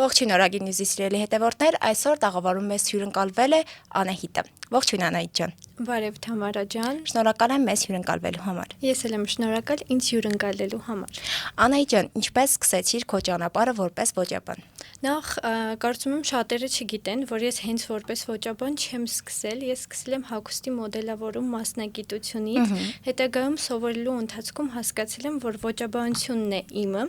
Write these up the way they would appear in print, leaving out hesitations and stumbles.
Ողջույն Օրագիր Նյուզի սիրելի հետևորդներ, այսօր տաղավարում մեզ հյուրընկալվել է Անահիտը։ Ողջույն Անահիտ ջան։ Բարև Թամարա ջան։ Շնորհակալ եմ մեզ հյուրընկալվելու համար։ Ես էլ եմ շնորհակալ ինձ հյուրընկալելու համար։ Անահիտ ջան, ինչպես սկսեցիր քո ճանապարհը որպես ոճաբան։ Նախ կարծում եմ շատերը չգիտեն, որ ես հենց որպես ոճաբան չեմ սկսել, ես սկսել եմ հագուստի մոդելավորում մասնագիտությունից, հետագայում սովորելու ընթացքում հասկացել եմ, որ ոճաբանությունն է իմը։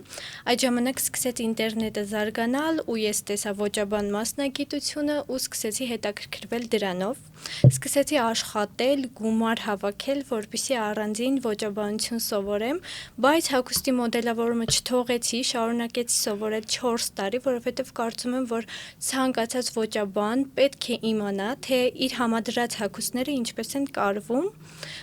Այդ ժամանակ սկսեց ինտերնետը զարգանալ ու ես տեսա ոճաբան մասնագիտությունը ու սկսեցի հետաքրքրվել դրանով։ Սկսեցի աշխատել, գումար հավաքել, որպեսզի առանձին ոճաբանություն սովորեմ, բայց հագուստի մոդելավորումը չթողեցի, շարունակեցի սովորել 4 տարի, որովհետև կարծում եմ, որ ցանկացած ոճաբան պետք է իմանա, թե իր համադրած հագուստները ինչպես են կարվում,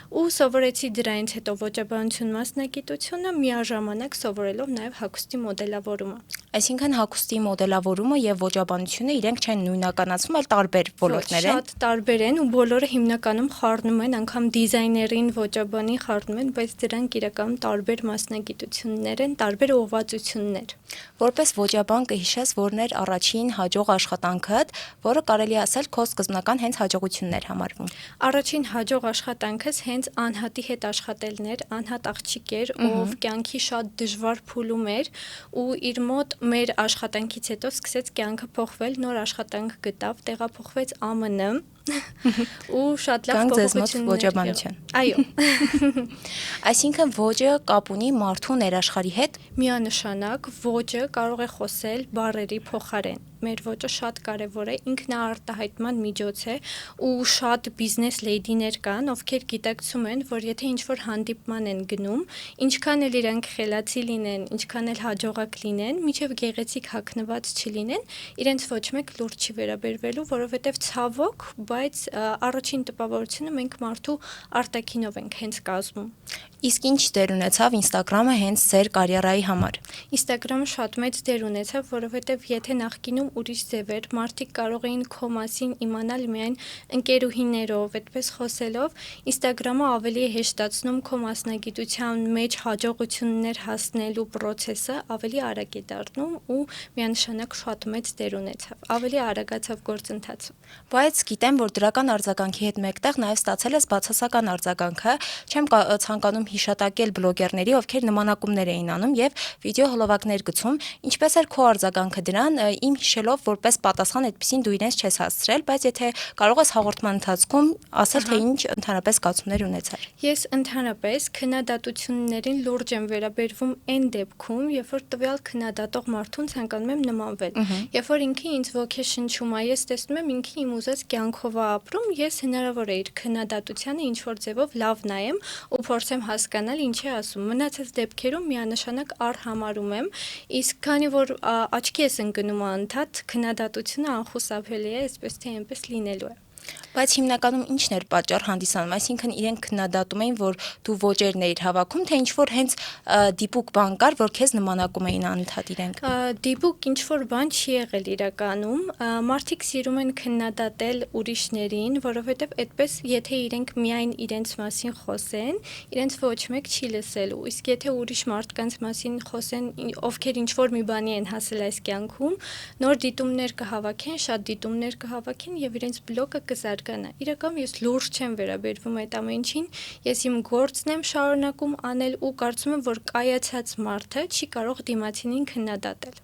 ու սովորեցի դրանից հետո ոճաբանություն մասնագիտությունը, միաժամանակ սովորելով նաև հագուստի մոդելավորումը։ Այսինքն հագուստի մոդելավորումը եւ ոճաբանությունը իրենք չեն նույնականացվում, այլ տարբեր ոլորտներ են։ Շատ տարբեր են ու բոլորը հիմնականում խառնում են, անգամ դիզայներին, ոճաբանին խառնում են, բայց դրանք իրականում տարբեր մասնագիտություններ են, տարբեր ուղղվածություններ։ Որպես ոճաբան կհիշես, որն էր առաջին հաջող աշխատանքդ, որը կարելի է ասել քո սկզբնական հենց հաջողությունն էր համարվում։ Առաջին հաջող աշխատանքս հենց Անհատի հետ աշխատելն էր, Անհատ աղջիկ էր, ով կյանքի շատ դժվար փուլում էր ու իր մոտ մեր աշխատանքից հետո սկսեց կյանքը փոխվել, նոր աշխատանք գտավ, տեղափոխվեց ԱՄՆ ու շատ լավ փոփոխություններ։ Այո։ Այսինքն ոճը կապ ունի մարդու ներաշխարհի հետ։ Միանշանակ ոճը կարող է խոսել բառերի փոխարեն։ Մեր ոճը շատ կարևոր է, ինքնաարտահայտման միջոց է ու շատ բիզնես լեյդիներ կան, ովքեր գիտակցում են, որ եթե ինչ-որ հանդիպման են գնում, ինչքան էլ իրանք խելացի լինեն, ինչքան էլ հաջողակ լինեն, մինչև գեղեցիկ հագնված չլինեն, իրենց ոչ մեկ լուրջ չի վերաբերվելու, որովհետև ցավոք, բայց առաջին տպավորությունը մենք մարդու արտաքինով ենք հենց կազմում։ Իսկ ինչ դեր ունեցավ Instagram-ը հենց ձեր կարիերայի համար։ Instagram-ը շատ մեծ դեր ունեցավ, որովհետև եթե նախկինում ուրիշ ձև էր, մարդիկ կարող էին քո մասին իմանալ միայն ընկերուհիներով, այդպես խոսելով, Instagram-ը ավելի է հեշտացնում քո մասնագիտության մեջ հաջողություններ հասնելու process-ը, ավելի արագ է դառնում ու միանշանակ շատ մեծ դեր ունեցավ, ավելի արագացավ գործընթացը։ Բայց գիտեմ, որ դրական արձագանքի հետ մեկտեղ նաև ստացել ես բացասական արձագանքը, չեմ ցանկանում հիշատակել բլոգերների, ովքեր նմանակումներ էին անում եւ վիդեո հոլովակներ գցում, ինչպես էր քո արձագանքը դրան, իմ հիշելով որպես պատասխան այդպեսին դու իրենց չես հասցրել, բայց եթե կարող ես հաղորդման ընթացքում ասել, թե ինչ ընդհանրապես զգացումներ ունեցար։ Ես ընդհանրապես քննադատություններին լուրջ եմ վերաբերվում այն դեպքում, երբ որ տվյալ քննադատող մարդուն ցանկանում եմ նմանվել։ Երբ որ ինքը ինձ ոգեշնչում է, ես տեսնում եմ ինքը իմ ուզած կյանքով է ապրում, ես հնարավոր է իր քննադատությանը ինչ որ ձևով լավ նայեմ ու փորձեմ հասկանալ ինչ է ասում։ Մնացած դեպքերում միանշանակ արհամարում եմ, իսկ քանի որ աչքի ես ընկնում անդադ, քննադատությունը անխուսափելի է, այսպես թե այնպես լինելու է։ Բայց հիմնականում ինչն էր պատճառ հանդիսանում, այսինքն իրենք քննադատում էին, որ դու ոճերն էիր հավաքում, թե ինչ-որ հենց դիպուկ բան կար, որ քեզ նմանակում էին անընդհատ իրենք։ Դիպուկ ինչ-որ բան չի եղել իրականում, մարդիկ սիրում են քննադատել ուրիշներին, որովհետև այդպես եթե իրենք միայն իրենց մասին խոսեն, իրենց ոչ մեկ չի լսելու, իսկ եթե ուրիշ մարդկանց մասին խոսեն, ովքեր ինչ-որ մի բանի են հասել այս կյանքում, նոր դիտումներ կհավաքեն, շատ դիտումներ կհավաքեն եւ իրենց բլոգը կզարգանա։ Իրականում ես լուրջ չեմ վերաբերվում այդ ամենին, ես իմ գործն եմ շարունակում անել ու կարծում եմ, որ կայացած մարդը չի կարող դիմացինին քննադատել։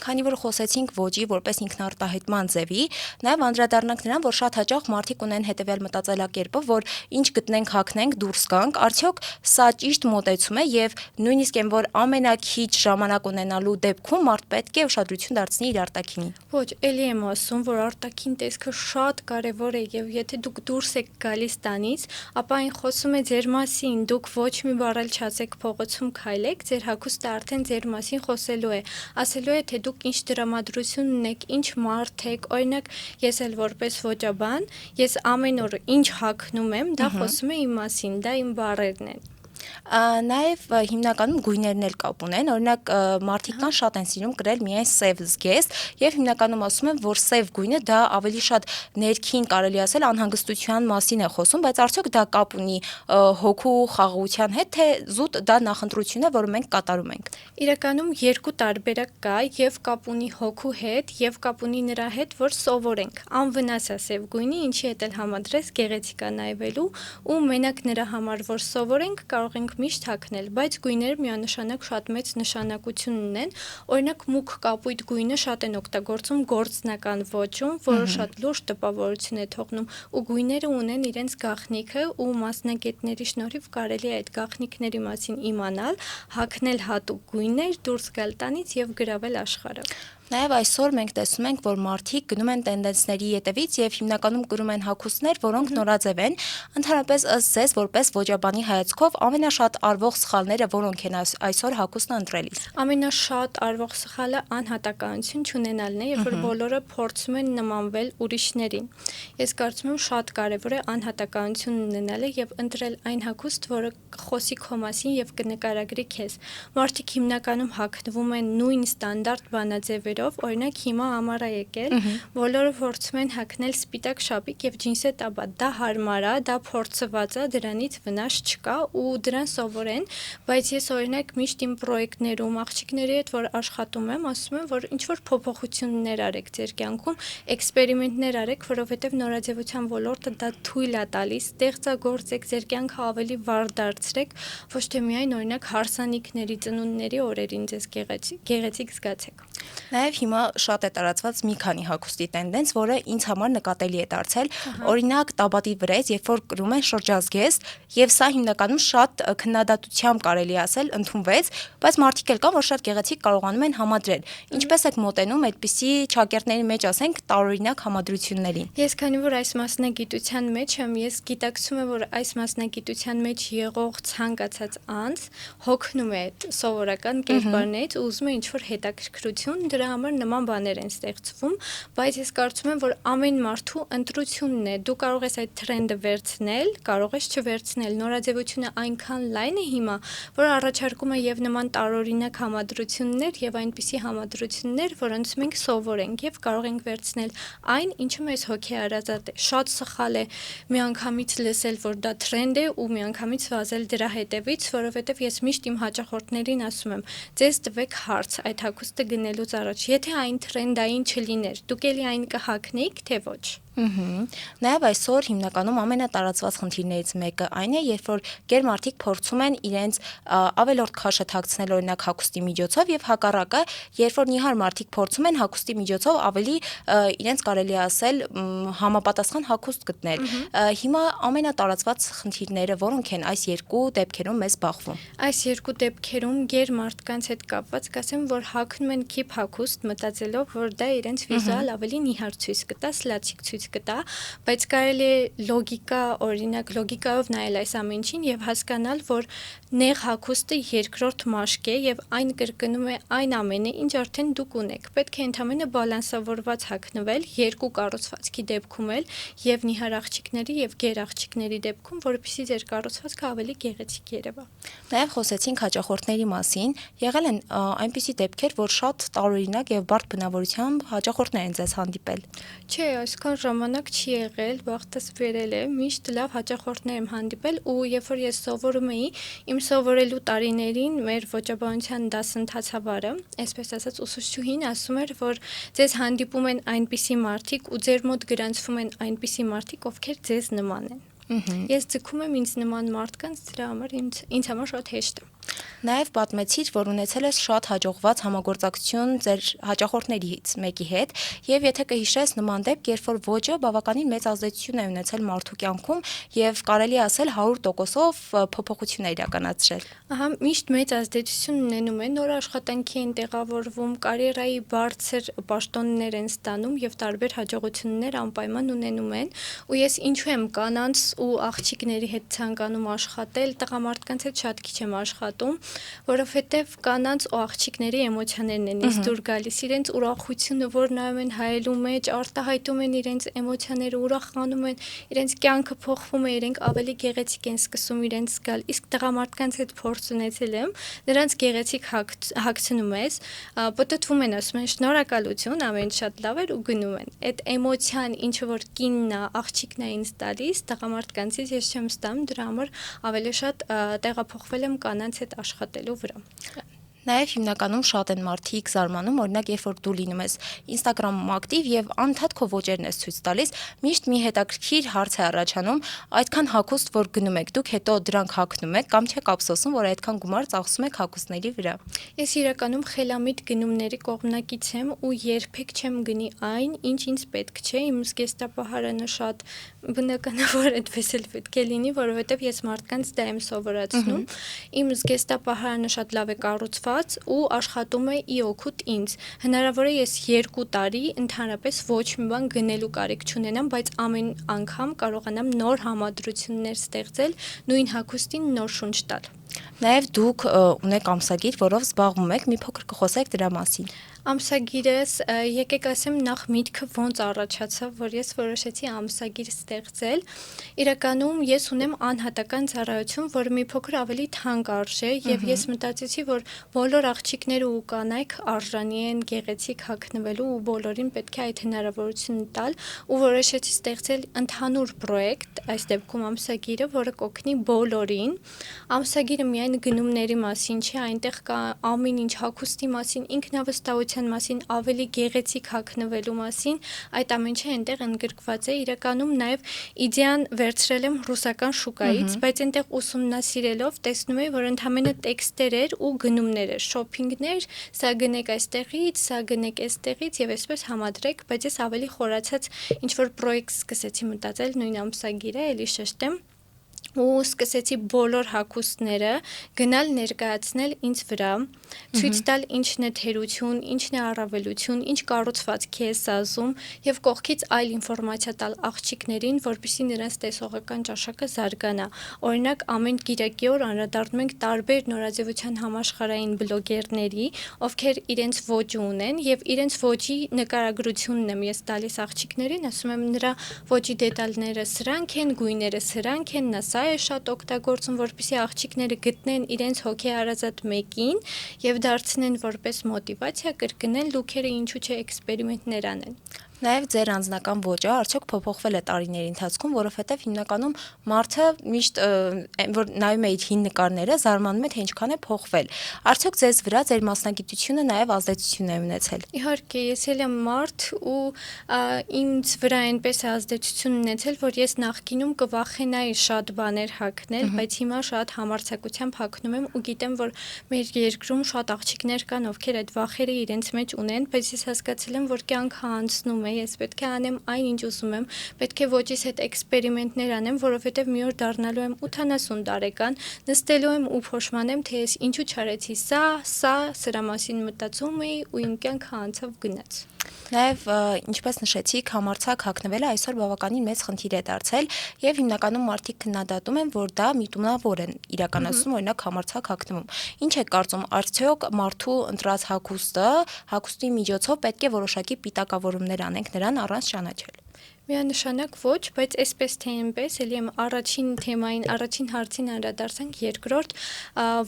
Քանի որ խոսեցինք ոճի որպես ինքնարտահայտման ձևի, նաև անդրադառնանք նրան, որ շատ հաճախ մարդիկ ունեն հետևյալ մտածելակերպը, որ ինչ գտնենք, հագնենք, դուրս գանք, արդյոք սա ճիշտ մոտեցում է եւ նույնիսկ այն որ ամենակիչ ժամանակ ունենալու դեպքում մարդ պետք է ուշադրություն դարձնի իր արտաքինին։ Ոչ, ելի եմ ասում, որ արտաքին տեսքը շատ կարևոր է եւ եթե դուք դուրս եք գալիս տանից, ապա այն խոսում է ձեր մասին, դուք ոչ մի բառ էլ չասեք փողոցում քայլեք, ձեր հագուստը արդեն ձեր մասին խոսելու է, ասելու է թե դուք ինչ տրամադրություն ունեք, ինչ մարդ եք, օրինակ ես էլ որպես ոճաբան, ես ամեն օր ինչ հագնում եմ, դա խոսում է իմ մասին, դա իմ բառերն են։ Նաև հիմնականում գույներն էլ կապ ունեն, օրինակ մարդիկ կան շատ են սիրում կրել միայն սև զգեստ եւ հիմնականում ասում են, որ սև գույնը դա ավելի շատ ներքին կարելի ասել անհանգստության մասին է խոսում, բայց արդյոք դա կապ ունի հոգու խաղաղության հետ, թե զուտ դա նախընտրություն է, որը մենք կատարում ենք։ Իրականում երկու տարբերակ կա, եւ կապ ունի հոգու հետ, եւ կապ ունի նրա հետ, որ սովորենք։ Անվնաս է սև գույնի, ինչի հետ էլ համադրես գեղեցիկ է նայվելու, ու մենակ նրա համար, որ սովորենք, կարող ենք միշտ հագնել, բայց գույները միանշանակ շատ մեծ նշանակություն ունեն։ Օրինակ մուգ կապույտ գույնը շատ են օգտագործում գործնական ոճում, որը շատ լուրջ տպավորություն է թողնում, ու գույները ունեն իրենց գաղտնիքը, ու մասնագետների շնորհիվ կարելի է այդ գաղտնիքների մասին իմանալ, հագնել հատուկ գույներ, դուրս գալ տանից եւ գրավել աշխարհը։ Նաև այսօր մենք տեսնում ենք, որ մարդիկ գնում են տենդենսների ետևից եւ հիմնականում կրում են հագուստներ, որոնք նորաձև են։ Ընդհանրապես ըստ ձեզ, որպես ոճաբանի հայացքով, ամենաշատ արվող սխալները որոնք են այսօր հագուստը ընտրելիս։ Ամենաշատ արվող սխալը անհատականություն չունենալն է, եւ որ բոլորը փորձում են նմանվել ուրիշներին։ Ես կարծում եմ շատ կարեւոր է անհատականություն ունենալը եւ ընտրել այն հագուստ, որը խոսի քո մասին եւ կնկարագրի քեզ։ Մարդիկ հիմնականում հագնվում են նույն ստանդարտ բանաձևերով, օրինակ հիմա ամառ է եկել, բոլորը փորձում են հագնել սպիտակ շապիկ եւ ջինսե տաբա։ Դա հարմար է, դա փորձված է, դրանից վնաս չկա ու դրան սովորեն, բայց ես օրինակ միշտ իմ պրոյեկտներում աղջիկների հետ որ աշխատում եմ, ասում եմ, որ ինչ որ փոփոխություններ արեք ձեր կյանքում, էքսպերիմենտներ արեք, որովհետեւ նորաձևության ոլորտը դա թույլ է տալիս, ստեղծագործեք ձեր կյանքը ավելի վառ դարձրեք, ոչ թե միայն օրինակ հարսանիքների, ծնունդների օրերին ձեզ գեղեցիկ զգացեք։ Նաև հիմա շատ է տարածված մի քանի հագուստի տենդենս, որը ինձ համար նկատելի է դարձել։ Օրինակ տաբատի վրայից, երբ որ կրում են շրջազգեստ, եւ սա հիմնականում շատ քննադատությամբ կարելի ասել ընդունվեց, բայց մարդիկ էլ կան, որ շատ գեղեցիկ կարողանում են համադրել։ Ինչպես եք մոտենում այդպիսի ճակերտների մեջ, ասենք, տարօրինակ համադրություններին։ Ես քանի որ այս մասնագիտության մեջ եմ, ես գիտակցում եմ, որ այս մասնագիտության մեջ եղող ցանկացած անձ հոգնում է այդ սովորական կերպարներից ու ուզում է ինչ-որ հետաքրքրություն, դրա համար նման բաներ են ստեղծվում, բայց ես կարծում եմ, որ ամեն մարդու ընտրությունն է։ Դու կարող ես այդ թրենդը վերցնել, կարող ես չվերցնել։ Նորաձևությունը այնքան լայն է հիմա, որ առաջարկում է եւ նման տարօրինակ համադրություններ եւ այնպիսի համադրություններ, որոնց մենք սովոր ենք եւ կարող ենք վերցնել այն, ինչը մեզ հոգեարազատ է։ Շատ սխալ է միանգամից լսել, որ դա թրենդ է ու միանգամից վազել դրա հետևից, որովհետեւ ես միշտ իմ հաճախորդներին ասում եմ, ձեզ տվեք հարց այդ հագուստը գնելուց առաջ, եթե այն թրենդային չլիներ, դուք էլի այն կհագնեիք, թե ոչ։ Նաև այսօր հիմնականում ամենատարածված խնդիրներից մեկը այն է, երբ որ գերմարդիկ փորձում են իրենց ավելորդ քաշը թաքցնել օրինակ հագուստի միջոցով եւ հակառակը, երբ որ նիհար մարդիկ փորձում են հագուստի միջոցով ավելի իրենց կարելի ասել համապատասխան հագուստ գտնել։ Հիմա ամենատարածված խնդիրները որոնք են այս երկու դեպքերում մեզ բախվում։ Այս երկու դեպքերում գերմարդկանց հետ կապված կասեմ, որ հագնում են քիփ հագուստ, մտածելով, որ դա իրենց վիզուալ ավելի նիհար ցույց կտա, սլացիկ ցույց կտա, բայց կարելի է օրինակ լոգիկայով նայել այս ամեն ինչին եւ հասկանալ, որ նեղ հագուստը երկրորդ մաշկ է եւ այն կրկնում է այն ամենը, ինչ արդեն դուք ունեք։ Պետք է ընդհանրապես բալանսավորված հագնվել երկու կառուցվածքի դեպքում էլ եւ նիհար աղջիկների եւ գեր աղջիկների դեպքում, որովհետեւ ձեր կառուցվածքը ավելի գեղեցիկ երևա։ Նաև խոսեցինք հաճախորդների մասին, եղել են այնպիսի դեպքեր, որ շատ տարօրինակ եւ բարդ բնավորությամբ հաճախորդներ են ձեզ հանդիպել։ Չէ, այսքան ժամանակ չի եղել, բախտս վերել է, միշտ լավ հաճախորդներ եմ հանդիպել ու երբ որ ես սովորում էի, իմ սովորելու տարիներին մեր ոճաբանության դասընթացավարը, այսպես ասած ուսուցչուհին ասում էր, որ ձեզ հանդիպում են այնպիսի մարդիկ ու ձեր մոտ գրանցվում են այնպիսի մարդիկ, ովքեր ձեզ նման են։ Ես ձգում եմ ինձ նման մարդկանց, դրա համար ինձ համար շատ հեշտ է։ Նաև պատմեցիր, որ ունեցել ես շատ հաջողված համագործակցություն ձեր հաճախորդներից մեկի հետ, եւ եթե կհիշես նման դեպք, երբ որ ոճը բավականին մեծ ազդեցություն է ունեցել մարդու կյանքում եւ կարելի ասել 100%-ով փոփոխություն է իրականացրել։ Ահա, միշտ մեծ ազդեցություն ունենում են, նոր աշխատանքի են տեղավորվում, կարիերայի բարձր պաշտոններ են ստանում եւ տարբեր հաջողություններ անպայման ունենում են, ու ես ինչու եմ կանանց ու աղջիկների հետ ցանկանում աշխատել, տղամարդկանց հետ շատ քիչ եմ աշխատում, աշխատում, որովհետև կանանց ու աղջիկների էմոցիաներն են ինձ դուր գալիս, իրենց ուրախությունը, որ նայում են հայելու մեջ, արտահայտում են իրենց էմոցիաները, ուրախանում են, իրենց կյանքը փոխվում է, իրենք ավելի գեղեցիկ են սկսում իրենց զգալ, իսկ տղամարդկանց հետ փորձ ունեցել եմ, նրանց գեղեցիկ հագցնում ես, պտտվում են, ասում են շնորհակալություն, ամեն ինչ շատ լավ էր ու գնում են։ Այդ էմոցիան, ինչը որ կինն է, աղջիկն է ինձ տալիս, տղամարդկանցից ես չեմ ստանում, դրա համար ավելի շատ տեղափոխվել եմ կանանց հետ աշխատելու վրա։ Նաև հիմնականում շատ են մարդիկ զարմանում, օրինակ, երբ որ դու լինում ես Instagram-ում ակտիվ եւ անընդհատ քո ոճերն ես ցույց տալիս, միշտ մի հետաքրքիր հարց է առաջանում, այդքան հագուստ, որ գնում եք, դուք հետո դրանք հագնում եք կամ չեք ափսոսում, որ այդքան գումար ծախսում եք հագուստների վրա։ Ես իրականում խելամիտ գնումների կողմնակից եմ ու երբեք չեմ գնի այն, ինչ ինձ պետք չէ, իմ զգեստապահարանը շատ բնականաբար այդպես էլ պետք է լինի, որովհետև ես մարդկանց դա եմ սովորացնում։ Իմ զգեստապահարանը շատ լավ է կառուցված ու աշխատում է ի օգուտ ինձ։ Հնարավոր է ես 2 տարի ընդհանրապես ոչ մի բան գնելու կարիք չունենամ, բայց ամեն անգամ կարողանամ նոր համադրություններ ստեղծել, նույն հագուստին նոր շունչ տալ։ Նաև դուք ունեք ամսագիր, որով զբաղվում եք, մի փոքր կխոսեք դրա մասին։ Ամսագիրս, եկեք ասեմ, նախ միտքը ոնց առաջացավ, որ ես որոշեցի ամսագիր ստեղծել։ Իրականում ես ունեմ անհատական ծառայություն, որը մի փոքր ավելի թանկ արժե, եւ ես մտածեցի, որ բոլոր աղջիկները ու կանայք արժանի են գեղեցիկ հագնվելու ու բոլորին պետք է այդ հնարավորությունը տալ, ու որոշեցի ստեղծել ընդհանուր պրոյեկտ, այս դեպքում ամսագիրը, որը կօգնի բոլորին։ Ամսագիրը միայն գնումների մասին չէ, այնտեղ կա ամեն ինչ հագուստի մասին, ինքնավստահության մասին, ավելի գեղեցիկ հագնվելու մասին, այդ ամենը այնտեղ ընդգրկված է։ Իրականում նաև իդեան վերցրել եմ ռուսական շուկայից, բայց այնտեղ ուսումնասիրելով տեսնում եմ, որ ընդհանրապես տեքստեր էր ու գնումներ էր, շոփինգներ, սա գնեք այստեղից, սա գնեք այստեղից եւ այսպես համադրեք, բայց ես ավելի խորացած ինչ որ պրոյեկտ սկսեցի մտածել նույն ամսագիրը, էլի շեշտեմ ու սկսեցի բոլոր հագուստները գնալ ներկայացնել ինձ վրա, ցույց տալ ինչն է թերություն, ինչն է առավելություն, ինչ կառուցվածքի է սազում եւ կողքից այլ ինֆորմացիա տալ աղջիկներին, որպեսզի նրանց տեսողական ճաշակը զարգանա։ Օրինակ, ամեն գիրակի օր անդրադառնում ենք տարբեր նորաձևության համաշխարհային բլոգերների, ովքեր իրենց ոճ ունեն եւ իրենց ոճի նկարագրությունն եմ ես տալիս աղջիկներին, ասում եմ նրա ոճի դետալները սրանք են, գույները սրանք են, նա սա է շատ օգտագործում, որպեսզի աղջիկները գտնեն իրենց հոգեհարազատ մեկին եւ դարձնեն որպես մոտիվացիա կրկնել լուքերը, ինչու՞ չէ էքսպերիմենտներ անեն։ Նաև ձեր անձնական ոճը արդյոք փոփոխվել է տարիների ընթացքում, որովհետև հիմնականում մարդը միշտ որ նայում է իր հին նկարները, զարմանում է, թե ինչքան է փոխվել։ Արդյոք ձեզ վրա ձեր մասնագիտությունը նաև ազդեցություն է ունեցել։ Իհարկե, ես էլ եմ մարդ ու ինձ վրա այնպես է ազդեցություն ունեցել, որ ես նախկինում կվախենայի շատ բաներ հագնել, բայց հիմա շատ համարձակությամբ հագնում եմ ու գիտեմ, որ մեր երկրում շատ աղջիկներ կան, ովքեր այդ վախերը իրենց մեջ ունեն, բայց ես հասկացել եմ, որ կյանքը անցնում է, ես պետք է անեմ այն, ինչ ուզում եմ, պետք է ոճիս հետ էքսպերիմենտներ անեմ, որովհետև մի օր դառնալու եմ 80 տարեկան, նստելու եմ ու փոշմանեմ, թե ես ինչու չարեցի սրա մասին մտածում էի ու իմ կյանքը անցավ գնաց։ Նաև, ինչպես նշեցիք, համարձակ հագնվելը այսօր բավականին մեծ խնդիր է դարձել եւ հիմնականում մարդիկ քննադատում են, որ դա միտումնավոր են իրականացնում, օրինակ համարձակ հագնվում։ Ինչ եք կարծում, արդյոք մարդու ընտրած հագուստի միջոցով պետք է որոշակի պիտակավորումներ անենք նրան առանց ճանաչել։ Միանշանակ ոչ, բայց այսպես թե այնպես, էլի եմ առաջին թեմային, առաջին հարցին անդրադարձանք, երկրորդ,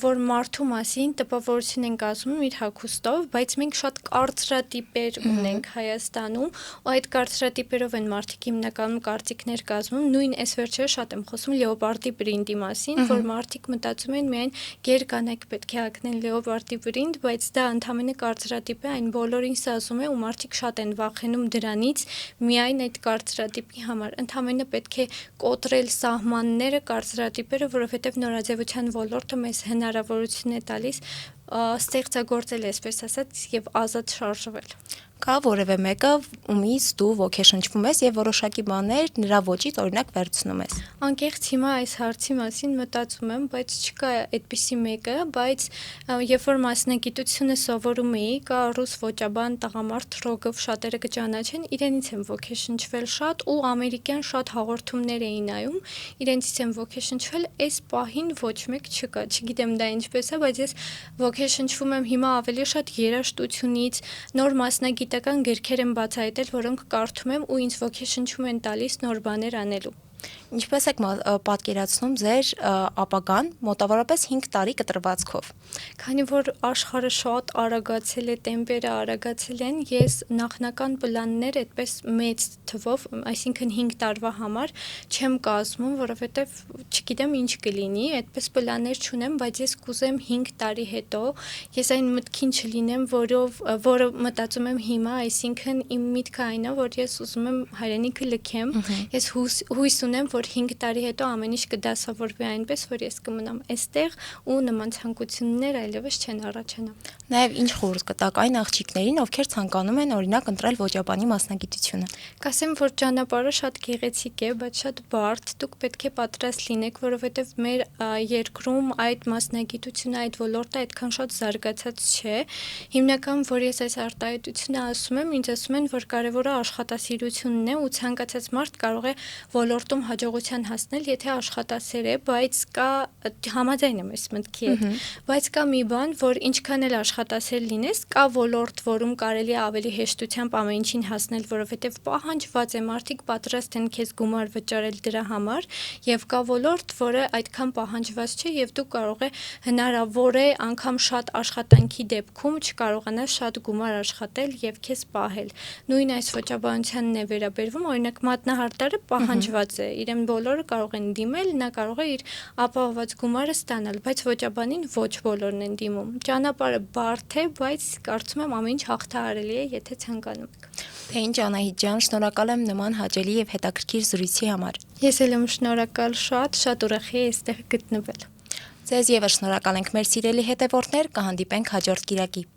որ մարդու մասին տպավորություն ենք ասում իր հագուստով, բայց մենք շատ կարծրատիպեր ունենք Հայաստանում, ու այդ կարծրատիպերով են մարդիկ հիմնականում կարծիքներ կազմում, նույն այս վերջերը շատ եմ խոսում լեոպարդի պրինտի մասին, որ մարդիկ մտածում են միայն գեր կանայք պետք է հագնեն լեոպարդի պրինտ, բայց դա ընդհանրապես կարծրատիպ է, այն բոլորին սազում է ու մարդիկ շատ են վախենում դրանից, միայն այդ կարծրատիպի համար ընդհանրապես պետք է կոտրել սահմանները, կարծրատիպերը, որովհետև նորաձևության ոլորտը մեզ հնարավորություն է տալիս ստեղծագործել, այսպես ասած, եւ ազատ շարժվել։ Կա որևէ մեկը, ումից դու ոգեշնչվում ես եւ որոշակի բաներ նրա ոճից օրինակ վերցնում ես։ Անկեղծ հիմա այս հարցի մասին մտածում եմ, բայց չկա այդպիսի մեկը, բայց երբ որ մասնագիտությունը սովորում էի, կա ռուս ոճաբան տղամարդ Ռոգով շատերը կճանաչեն, իրենից եմ ոգեշնչվել շատ ու ամերիկյան շատ հաղորդումներ էի նայում, իրենցից եմ ոգեշնչվել, այս պահին ոչ մեկ չկա, չգիտեմ դա ինչպես է, բայց ես ոգեշնչվում եմ հիմա ավելի շատ երաժշտությունից, նոր մասնագիտական գրքեր եմ բացահայտել, որոնք կարդում եմ ու ինձ ոգեշնչում են տալիս նոր բաներ անելու։ Ինչպես եք պատկերացնում ձեր ապագան մոտավորապես 5 տարի կտրվածքով։ Քանի որ աշխարհը շատ արագացել է, տեմպերը արագացել են, ես նախնական պլաններ այդպես մեծ թվով, այսինքն 5 տարվա համար չեմ կազմում, որովհետև չգիտեմ ինչ կլինի, այդպես պլաններ չունեմ, բայց ես կուզեմ 5 տարի հետո ես այն մտքին չլինեմ, որը մտածում եմ հիմա, այսինքն իմ միտքը այն է, որ ես ուզում եմ հայրենիքը լքեմ, ես հույս ունեմ, որ 5 տարի հետո ամեն ինչ կդասավորվի այնպես, որ ես կմնամ այստեղ ու նման ցանկություններ այլևս չեն առաջանա։ Նաև ինչ խորհուրդ կտաք այն աղջիկներին, ովքեր ցանկանում են օրինակ ընտրել ոճաբանի մասնագիտությունը։ Կասեմ, որ ճանապարհը շատ գեղեցիկ է, բայց շատ բարդ, դուք պետք է պատրաստ լինեք, որովհետև մեր երկրում այդ մասնագիտությունը, այդ ոլորտը այդքան շատ զարգացած չէ։ Հիմնական, որ ես այս արտահայտությունը ասում եմ, ինձ ասում են, որ կարևորը աշխատասիրությունն է ու ցանկացած մարդ կարող է ոլորտում հաջողության հասնել, եթե աշխատասեր է, բայց կա համաձայն եմ այս մտքի հետ, բայց կա մի բան, որ ինչքան էլ աշխատասեր լինես, կա ոլորտ, որում կարելի է ավելի հեշտությամբ ամեն ինչին հասնել, որովհետև պահանջված է, մարդիկ պատրաստ են քեզ գումար վճարել դրա համար, եւ կա ոլորտ, որը այդքան պահանջված չէ եւ դու կարող է հնարավոր է անգամ շատ աշխատանքի դեպքում չկարողանաս շատ գումար աշխատել եւ քեզ պահել։ Նույն այս ոճաբանությանն է վերաբերվում, օրինակ մատնահարդարը պահանջված է, իրեն բոլորը կարող են դիմել, նա կարող է իր ապահովված գումարը ստանալ, բայց ոճաբանին ոչ բոլորն են դիմում։ Ճանապարհը բարդ է, բայց կարծում եմ ամեն ինչ հաղթահարելի է, եթե ցանկանում եք։ Թե ինչ Անահիտ ջան, շնորհակալ եմ նման հաճելի եւ հետաքրքիր զրույցի համար։ Ես էլ եմ շնորհակալ, շատ ուրախ եմ այստեղ գտնվել։ Ձեզ եւս շնորհակալ ենք մեր սիրելի հետևորդներ, կհանդիպենք հաջորդ կիրակի։